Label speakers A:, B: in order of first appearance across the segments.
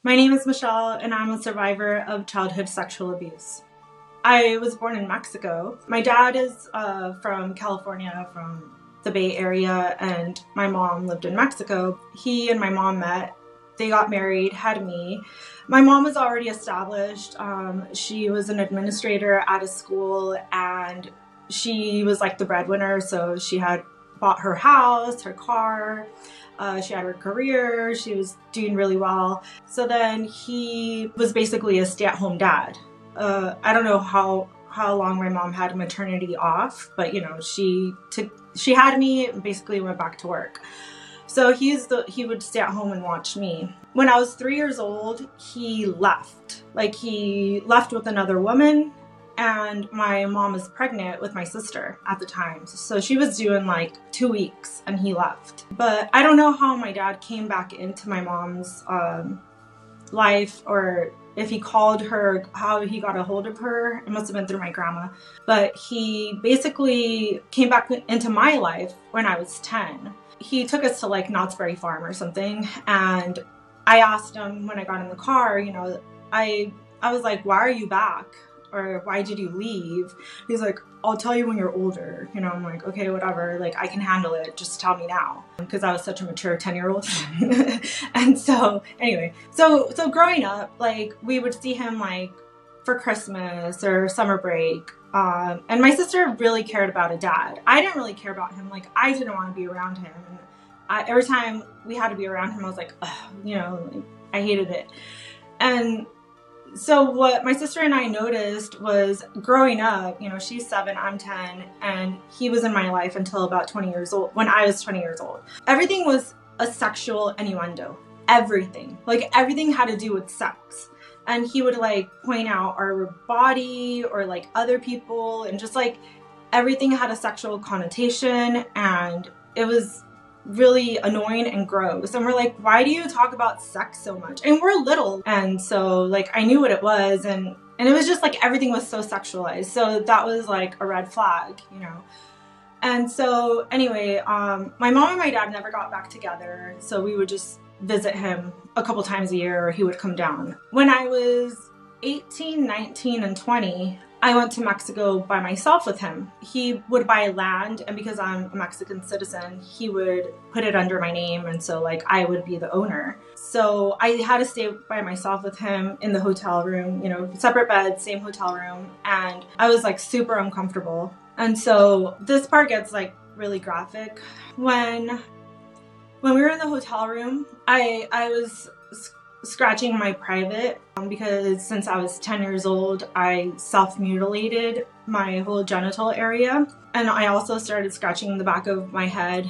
A: My name is Michelle, and I'm a survivor of childhood sexual abuse. I was born in Mexico. My dad is from California, from the Bay Area, and my mom lived in Mexico. He and my mom met. They got married, had me. My mom was already established. She was an administrator at a school, and she was like the breadwinner, so she had bought her house, her car. She had her career. She was doing really well. So then he was basically a stay-at-home dad. I don't know how long my mom had maternity off, but she had me and basically went back to work. So he would stay at home and watch me. When I was 3 years old, he left. He left with another woman, and my mom was pregnant with my sister at the time. So she was due in 2 weeks, and he left. But I don't know how my dad came back into my mom's life, or if he called her, how he got a hold of her. It must have been through my grandma. But he basically came back into my life when I was 10. He took us to Knott's Berry Farm or something, and I asked him when I got in the car, I was like, why are you back? Or why did you leave? He's like, I'll tell you when you're older. I'm like, okay, whatever. I can handle it. Just tell me now. Because I was such a mature 10-year-old. And so anyway, so growing up, we would see him for Christmas or summer break. And my sister really cared about a dad. I didn't really care about him. I didn't want to be around him. And every time we had to be around him, I was like, ugh, I hated it. And so what my sister and I noticed was growing up, she's 7, I'm 10, and he was in my life until about 20 years old, when I was 20 years old. Everything was a sexual innuendo. Everything. Everything had to do with sex. And he would point out our body or other people, and just everything had a sexual connotation, and it was really annoying and gross. And we're like, why do you talk about sex so much? And we're little. And so I knew what it was, and it was just everything was so sexualized. So that was a red flag, And so anyway, my mom and my dad never got back together. So we would just visit him a couple times a year, or he would come down. When I was 18, 19, and 20, I went to Mexico by myself with him. He would buy land, and because I'm a Mexican citizen, he would put it under my name, and so I would be the owner. So I had to stay by myself with him in the hotel room, separate beds, same hotel room, and I was super uncomfortable. And so this part gets really graphic. When we were in the hotel room, I was scratching my private because since I was 10 years old, I self-mutilated my whole genital area. And I also started scratching the back of my head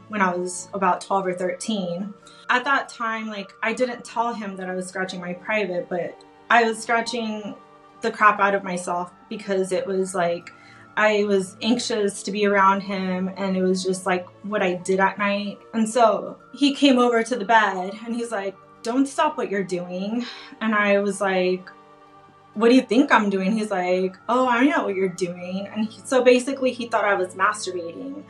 A: when I was about 12 or 13. At that time, I didn't tell him that I was scratching my private, but I was scratching the crap out of myself because it was I was anxious to be around him, and it was just what I did at night. And so he came over to the bed, and he's like, don't stop what you're doing. And I was like, what do you think I'm doing? He's like, oh, I know what you're doing. And so basically he thought I was masturbating.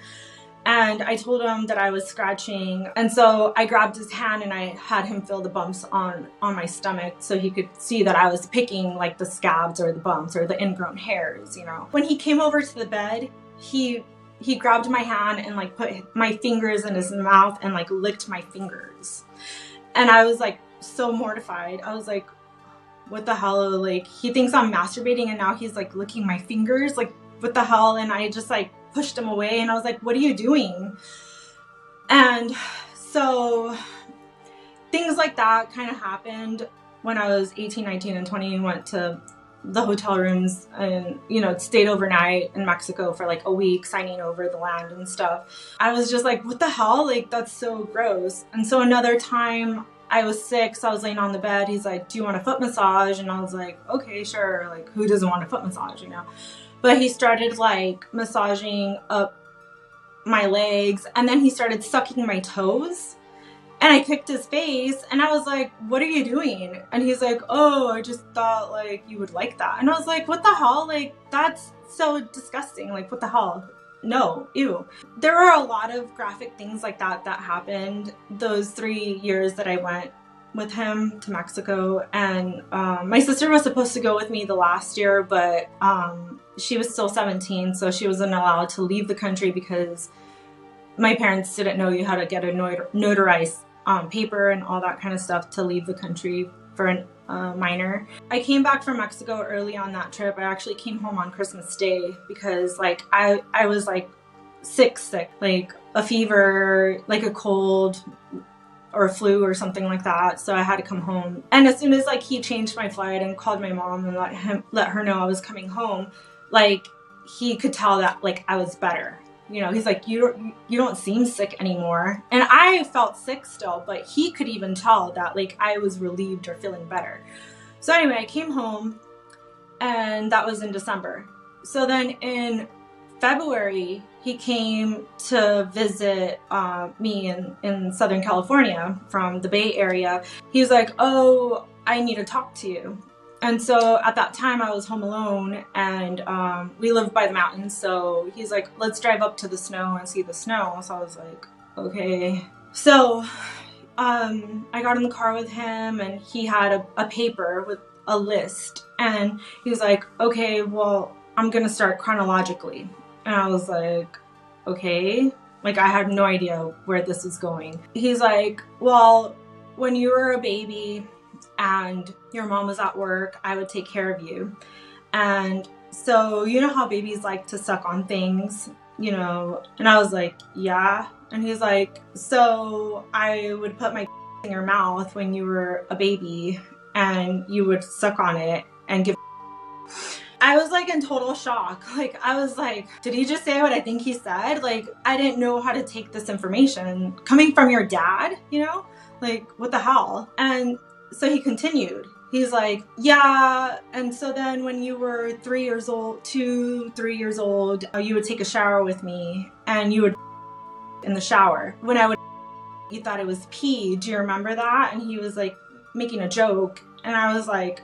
A: And I told him that I was scratching. And so I grabbed his hand and I had him feel the bumps on my stomach so he could see that I was picking the scabs or the bumps or the ingrown hairs, When he came over to the bed, he grabbed my hand and put my fingers in his mouth and licked my fingers. And I was so mortified. I was like, what the hell? He thinks I'm masturbating, and now he's licking my fingers. What the hell? And I just pushed him away, and I was like, what are you doing? And so things like that kind of happened when I was 18, 19, and 20 and went to the hotel rooms and, stayed overnight in Mexico for a week, signing over the land and stuff. I was just like, what the hell? That's so gross. And so another time I was sick, so I was laying on the bed. He's like, do you want a foot massage? And I was like, okay, sure. Who doesn't want a foot massage, But he started massaging up my legs, and then he started sucking my toes. And I kicked his face, and I was like, what are you doing? And he's like, oh, I just thought you would like that. And I was like, what the hell? That's so disgusting. What the hell? No, ew. There were a lot of graphic things like that happened those 3 years that I went with him to Mexico, and my sister was supposed to go with me the last year, but she was still 17, so she wasn't allowed to leave the country because my parents didn't know you had to get a notarized paper and all that kind of stuff to leave the country for a minor. I came back from Mexico early on that trip. I actually came home on Christmas Day because like I was like sick, like a fever, like a cold or flu or something like that. So I had to come home. And as soon as like he changed my flight and called my mom and let her know I was coming home, like he could tell that like I was better. You know, he's like, you don't seem sick anymore. And I felt sick still, but he could even tell that like I was relieved or feeling better. So anyway, I came home, and that was in December. So then in February, he came to visit me in Southern California from the Bay Area. He was like, oh, I need to talk to you. And so at that time I was home alone, and we lived by the mountains. So he's like, let's drive up to the snow and see the snow. So I was like, okay. So I got in the car with him, and he had a paper with a list, and he was like, okay, well, I'm going to start chronologically. And I was like, okay. Like I had no idea where this was going. He's like, well, when you were a baby and your mom was at work, I would take care of you. And so you know how babies like to suck on things, you know? And I was like, yeah. And he's like, so I would put my in your mouth when you were a baby, and you would suck on it and give. I was like in total shock. Like I was like, did he just say what I think he said? Like I didn't know how to take this information coming from your dad, you know? Like what the hell? And so he continued. He's like, yeah. And so then when you were 3 years old, 3 years old, you would take a shower with me, and you would in the shower. When I would, you thought it was pee. Do you remember that? And he was like making a joke. And I was like,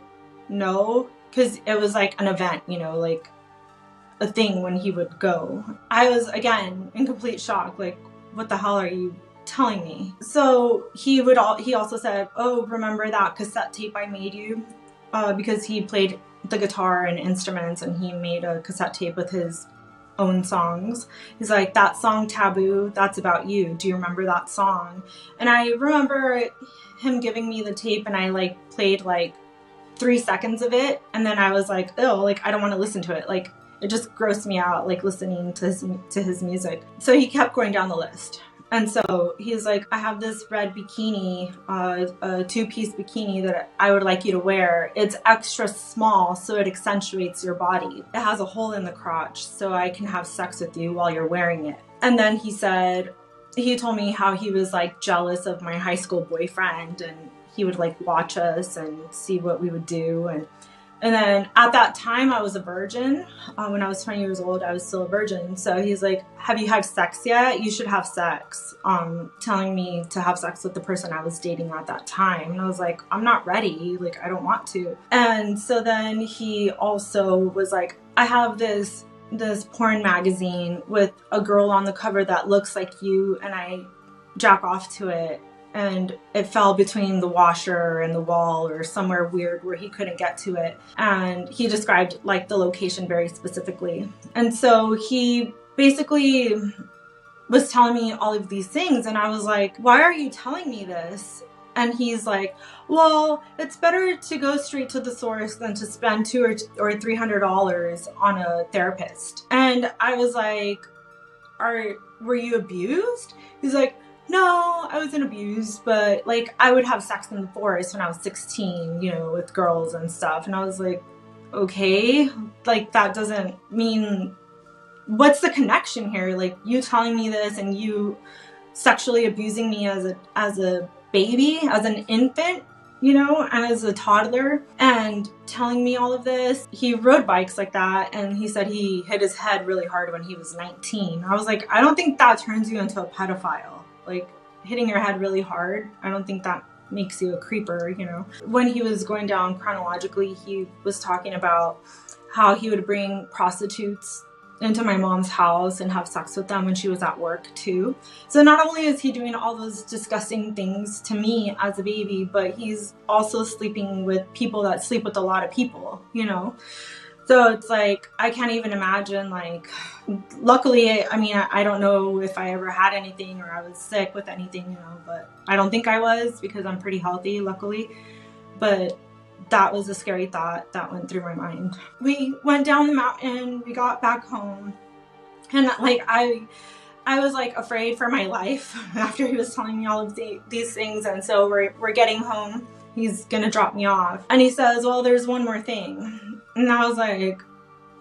A: no, because it was like an event, you know, like a thing when he would go. I was again in complete shock. Like, what the hell are you telling me? So he also said, oh, remember that cassette tape I made you? Because he played the guitar and instruments, and he made a cassette tape with his own songs. He's like, that song Taboo, that's about you. Do you remember that song? And I remember him giving me the tape, and I like played like 3 seconds of it, and then I was like, oh, like I don't want to listen to it. Like it just grossed me out, like listening to his music. So he kept going down the list. And so he's like, I have this red bikini, a 2-piece bikini that I would like you to wear. It's extra small, so it accentuates your body. It has a hole in the crotch, so I can have sex with you while you're wearing it. And then he told me how he was like jealous of my high school boyfriend, and he would like watch us and see what we would do. And then at that time I was a virgin. When I was 20 years old, I was still a virgin. So he's like, have you had sex yet? You should have sex. Telling me to have sex with the person I was dating at that time. And I was like, I'm not ready. Like, I don't want to. And so then he also was like, I have this porn magazine with a girl on the cover that looks like you, and I jack off to it. And it fell between the washer and the wall or somewhere weird where he couldn't get to it. And he described like the location very specifically. And so he basically was telling me all of these things. And I was like, why are you telling me this? And he's like, well, it's better to go straight to the source than to spend $200 or $300 on a therapist. And I was like, were you abused? He's like, no, I wasn't abused, but like I would have sex in the forest when I was 16, you know, with girls and stuff. And I was like, okay, like that doesn't mean, what's the connection here? Like you telling me this and you sexually abusing me as a baby, as an infant, you know, and as a toddler, and telling me all of this. He rode bikes like that, and he said he hit his head really hard when he was 19. I was like, I don't think that turns you into a pedophile. Like hitting your head really hard, I don't think that makes you a creeper, you know. When he was going down chronologically, he was talking about how he would bring prostitutes into my mom's house and have sex with them when she was at work too. So not only is he doing all those disgusting things to me as a baby, but he's also sleeping with people that sleep with a lot of people, you know? So it's like, I can't even imagine, like, luckily, I mean, I don't know if I ever had anything or I was sick with anything, you know, but I don't think I was because I'm pretty healthy, luckily. But that was a scary thought that went through my mind. We went down the mountain, we got back home, and like I was like afraid for my life after he was telling me all of these things. And so we're getting home. He's gonna drop me off, and he says, well, there's one more thing. And I was like,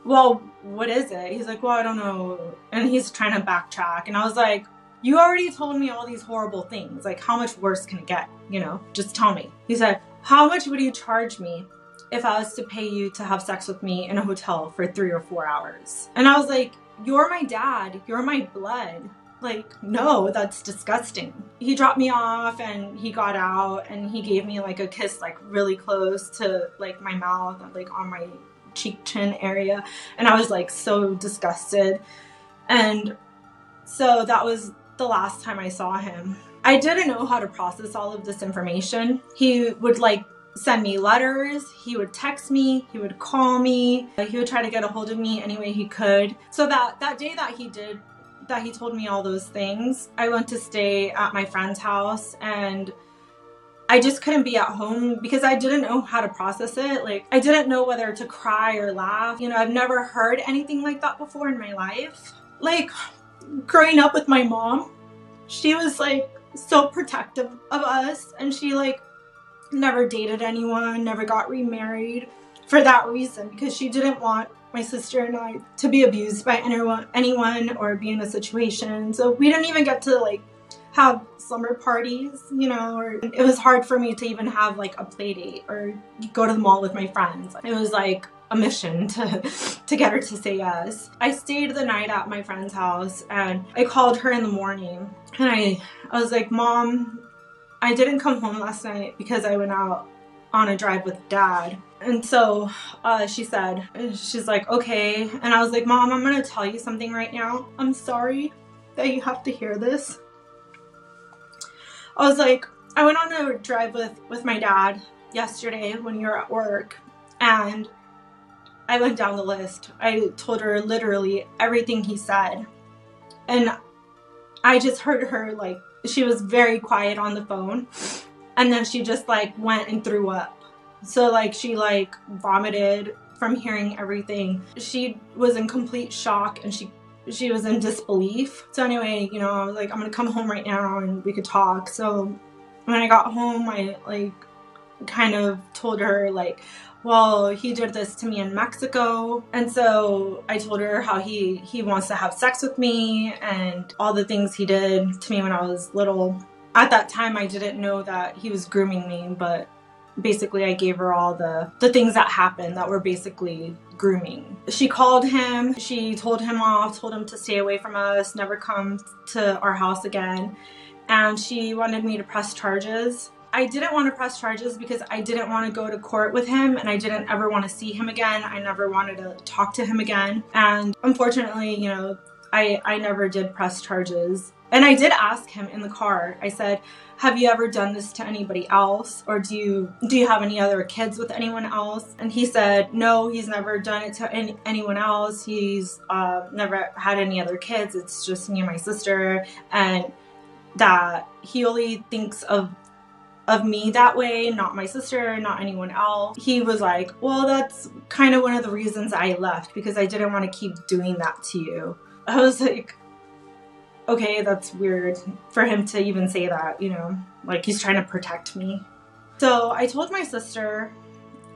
A: well, what is it? He's like, well, I don't know. And he's trying to backtrack, and I was like, you already told me all these horrible things, like how much worse can it get, you know, just tell me. He said, how much would you charge me if I was to pay you to have sex with me in a hotel for 3 or 4 hours? And I was like, you're my dad, you're my blood. Like, no, that's disgusting. He dropped me off and he got out and he gave me like a kiss, like really close to like my mouth, like on my cheek chin area. And I was like so disgusted. And so that was the last time I saw him. I didn't know how to process all of this information. He would like send me letters, he would text me, he would call me, he would try to get a hold of me any way he could. So that day that he told me all those things, I went to stay at my friend's house and I just couldn't be at home because I didn't know how to process it. Like, I didn't know whether to cry or laugh. You know, I've never heard anything like that before in my life. Like, growing up with my mom, she was like so protective of us, and she like never dated anyone, never got remarried for that reason, because she didn't want my sister and I to be abused by anyone or be in a situation. So we didn't even get to like have slumber parties, you know, or it was hard for me to even have like a play date or go to the mall with my friends. It was like a mission to get her to say yes. I stayed the night at my friend's house and I called her in the morning and I was like, Mom, I didn't come home last night because I went out on a drive with Dad. And so she's like, okay. And I was like, Mom, I'm gonna tell you something right now. I'm sorry that you have to hear this. I was like, I went on a drive with my dad yesterday when you were at work, and I went down the list. I told her literally everything he said. And I just heard her, like, she was very quiet on the phone. And then she just, like, went and threw up. So, like, she, like, vomited from hearing everything. She was in complete shock, and she was in disbelief. So anyway, you know, I was like, I'm gonna come home right now and we could talk. So when I got home, I, like, kind of told her, like, well, he did this to me in Mexico. And so I told her how he wants to have sex with me and all the things he did to me when I was little. At that time, I didn't know that he was grooming me, but basically I gave her all the things that happened that were basically grooming. She called him, she told him off, told him to stay away from us, never come to our house again. And she wanted me to press charges. I didn't want to press charges because I didn't want to go to court with him and I didn't ever want to see him again. I never wanted to talk to him again. And unfortunately, you know, I never did press charges. And I did ask him in the car, I said, have you ever done this to anybody else? Or do you have any other kids with anyone else? And he said, no, he's never done it to anyone else. He's never had any other kids. It's just me and my sister. And that he only thinks of me that way, not my sister, not anyone else. He was like, well, that's kind of one of the reasons I left, because I didn't want to keep doing that to you. I was like, okay, that's weird for him to even say that, you know, like he's trying to protect me. So I told my sister,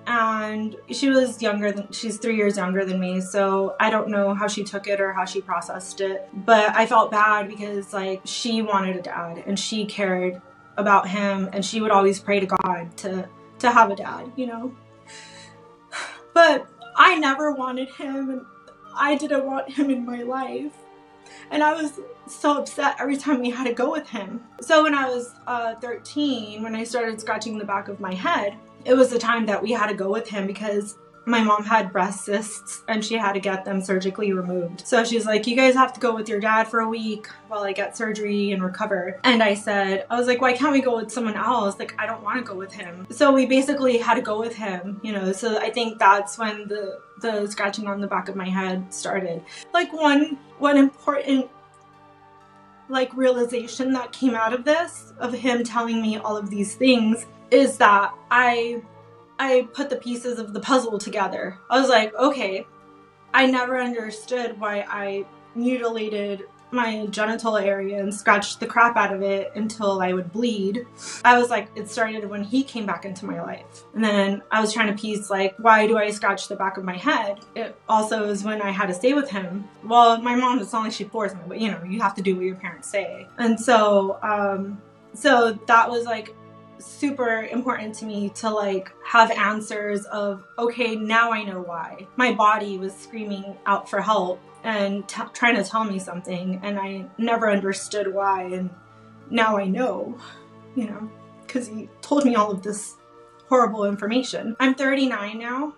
A: and she's 3 years younger than me, so I don't know how she took it or how she processed it. But I felt bad because, like, she wanted a dad and she cared about him and she would always pray to God to have a dad, you know. But I never wanted him and I didn't want him in my life. And I was so upset every time we had to go with him. So when I was 13, when I started scratching the back of my head, it was the time that we had to go with him because my mom had breast cysts and she had to get them surgically removed. So she's like, you guys have to go with your dad for a week while I get surgery and recover. And I was like, why can't we go with someone else? Like, I don't want to go with him. So we basically had to go with him, you know. So I think that's when the scratching on the back of my head started. Like one important like realization that came out of this, of him telling me all of these things, is that I put the pieces of the puzzle together. I was like, okay, I never understood why I mutilated my genital area and scratched the crap out of it until I would bleed. I was like, it started when he came back into my life. And then I was trying to piece, like, why do I scratch the back of my head? It also is when I had to stay with him. Well, my mom, it's not like she forced me, but you know, you have to do what your parents say. And so that was like super important to me, to like have answers of, okay, now I know why my body was screaming out for help and trying to tell me something, and I never understood why, and now I know, you know, because he told me all of this horrible information. I'm 39 now,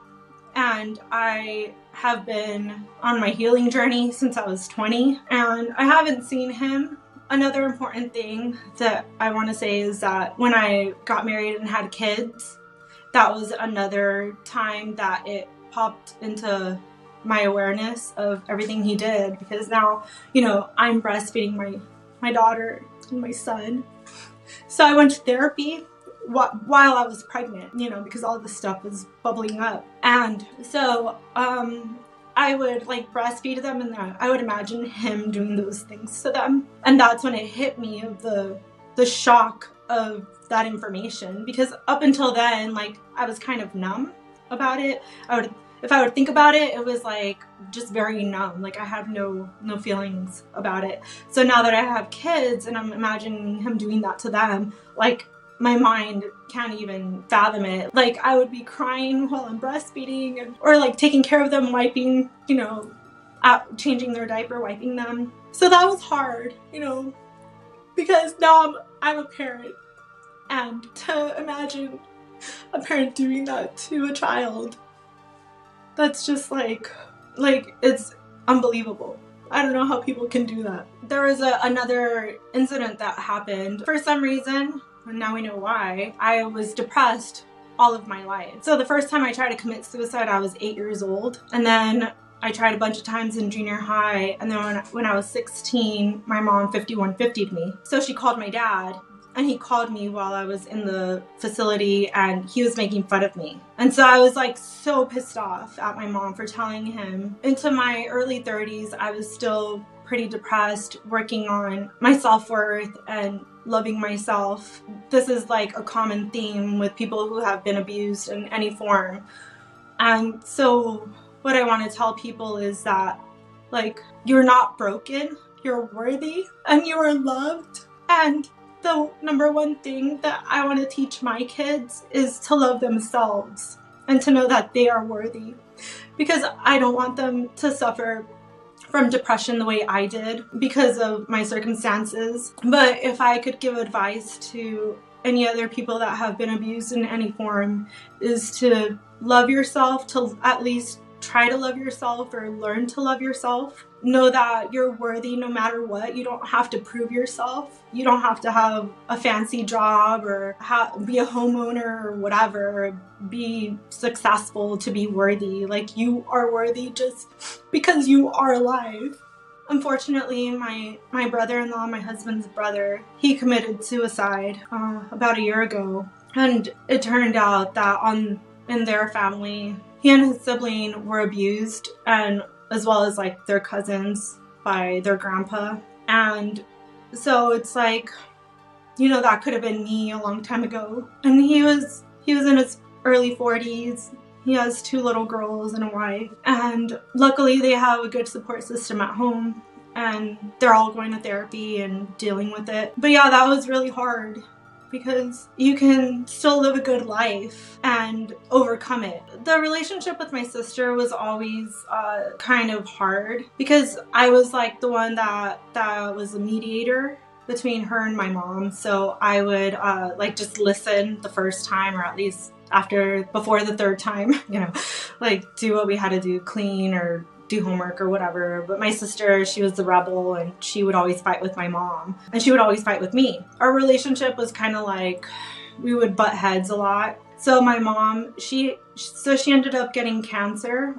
A: and I have been on my healing journey since I was 20, and I haven't seen him. Another important thing that I want to say is that when I got married and had kids, that was another time that it popped into my awareness of everything he did, because now, you know, I'm breastfeeding my daughter and my son. So I went to therapy while I was pregnant, you know, because all this stuff was bubbling up. And so I would like breastfeed them, and I would imagine him doing those things to them. And that's when it hit me of the shock of that information, because up until then, like, I was kind of numb about it. If I would think about it, it was like just very numb. Like I had no feelings about it. So now that I have kids and I'm imagining him doing that to them, like my mind can't even fathom it. Like I would be crying while I'm breastfeeding, or like taking care of them, wiping, you know, changing their diaper, wiping them. So that was hard, you know, because now I'm a parent, and to imagine a parent doing that to a child, that's just like it's unbelievable. I don't know how people can do that. There was another incident that happened. For some reason, and now we know why, I was depressed all of my life. So the first time I tried to commit suicide, I was 8 years old. And then I tried a bunch of times in junior high. And then when I was 16, my mom 5150'd me. So she called my dad, and he called me while I was in the facility, and he was making fun of me. And so I was like so pissed off at my mom for telling him. Into my early 30s, I was still pretty depressed, working on my self-worth and loving myself. This is like a common theme with people who have been abused in any form. And so what I want to tell people is that, like, you're not broken, you're worthy, and you are loved. And the number one thing that I want to teach my kids is to love themselves and to know that they are worthy, because I don't want them to suffer from depression the way I did because of my circumstances. But if I could give advice to any other people that have been abused in any form, is to love yourself, to at least try to love yourself or learn to love yourself. Know that you're worthy no matter what. You don't have to prove yourself. You don't have to have a fancy job or be a homeowner or whatever, or be successful to be worthy. Like, you are worthy just because you are alive. Unfortunately, my brother-in-law, my husband's brother, he committed suicide about a year ago. And it turned out that in their family, he and his sibling were abused, and as well as like their cousins by their grandpa. And so it's like, you know, that could have been me a long time ago. And he was in his early 40s. He has 2 little girls and a wife. And luckily they have a good support system at home, and they're all going to therapy and dealing with it. But yeah, that was really hard, because you can still live a good life and overcome it. The relationship with my sister was always kind of hard, because I was like the one that was a mediator between her and my mom. So I would like just listen the first time, or at least before the third time, like do what we had to do, clean or do homework or whatever. But my sister, she was the rebel, and she would always fight with my mom, and she would always fight with me. Our relationship was kind of like we would butt heads a lot. So my mom, she ended up getting cancer.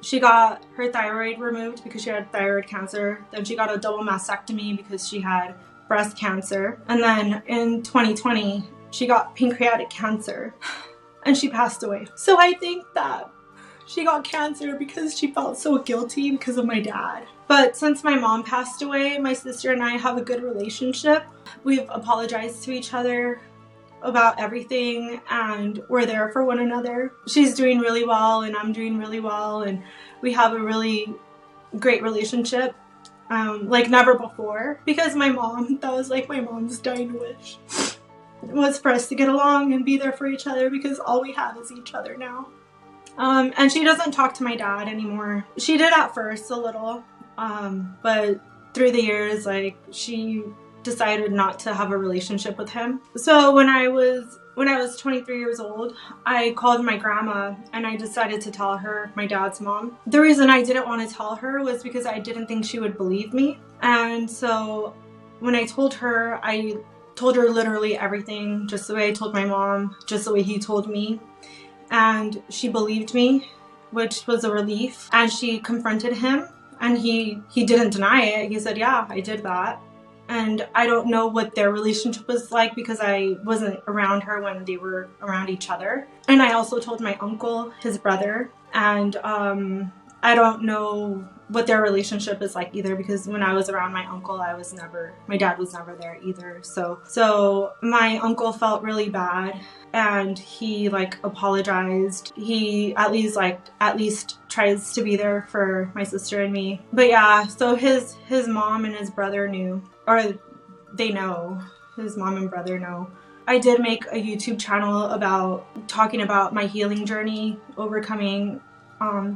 A: She got her thyroid removed because she had thyroid cancer. Then she got a double mastectomy because she had breast cancer. And then in 2020, she got pancreatic cancer and she passed away. So I think that she got cancer because she felt so guilty because of my dad. But since my mom passed away, my sister and I have a good relationship. We've apologized to each other about everything, and we're there for one another. She's doing really well and I'm doing really well, and we have a really great relationship, like never before. Because my mom, that was like my mom's dying wish, was for us to get along and be there for each other, because all we have is each other now. And she doesn't talk to my dad anymore. She did at first a little, but through the years, like, she decided not to have a relationship with him. So when I was 23 years old, I called my grandma and I decided to tell her, my dad's mom. The reason I didn't want to tell her was because I didn't think she would believe me. And so when I told her literally everything, just the way I told my mom, just the way he told me. And she believed me, which was a relief. And she confronted him, and he didn't deny it. He said, yeah, I did that. And I don't know what their relationship was like because I wasn't around her when they were around each other. And I also told my uncle, his brother, and I don't know what their relationship is like either, because when I was around my uncle, my dad was never there either. So my uncle felt really bad, and he apologized. He at least tries to be there for my sister and me. But yeah, so his mom and his brother knew, or they know. His mom and brother know. I did make a YouTube channel about talking about my healing journey, overcoming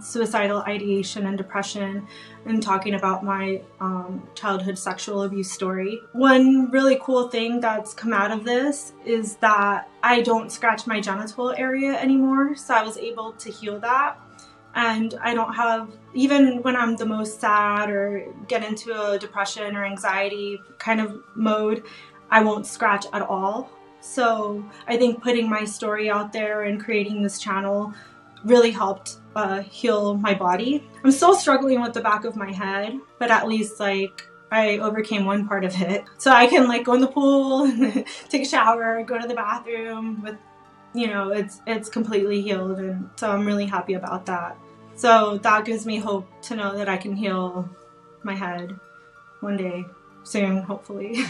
A: suicidal ideation and depression, and talking about my childhood sexual abuse story. One really cool thing that's come out of this is that I don't scratch my genital area anymore, so I was able to heal that. And I don't have, even when I'm the most sad or get into a depression or anxiety kind of mode, I won't scratch at all. So I think putting my story out there and creating this channel really helped heal my body. I'm still struggling with the back of my head, but at least I overcame one part of it. So I can go in the pool and take a shower, go to the bathroom with, it's completely healed. And so I'm really happy about that. So that gives me hope to know that I can heal my head one day soon, hopefully.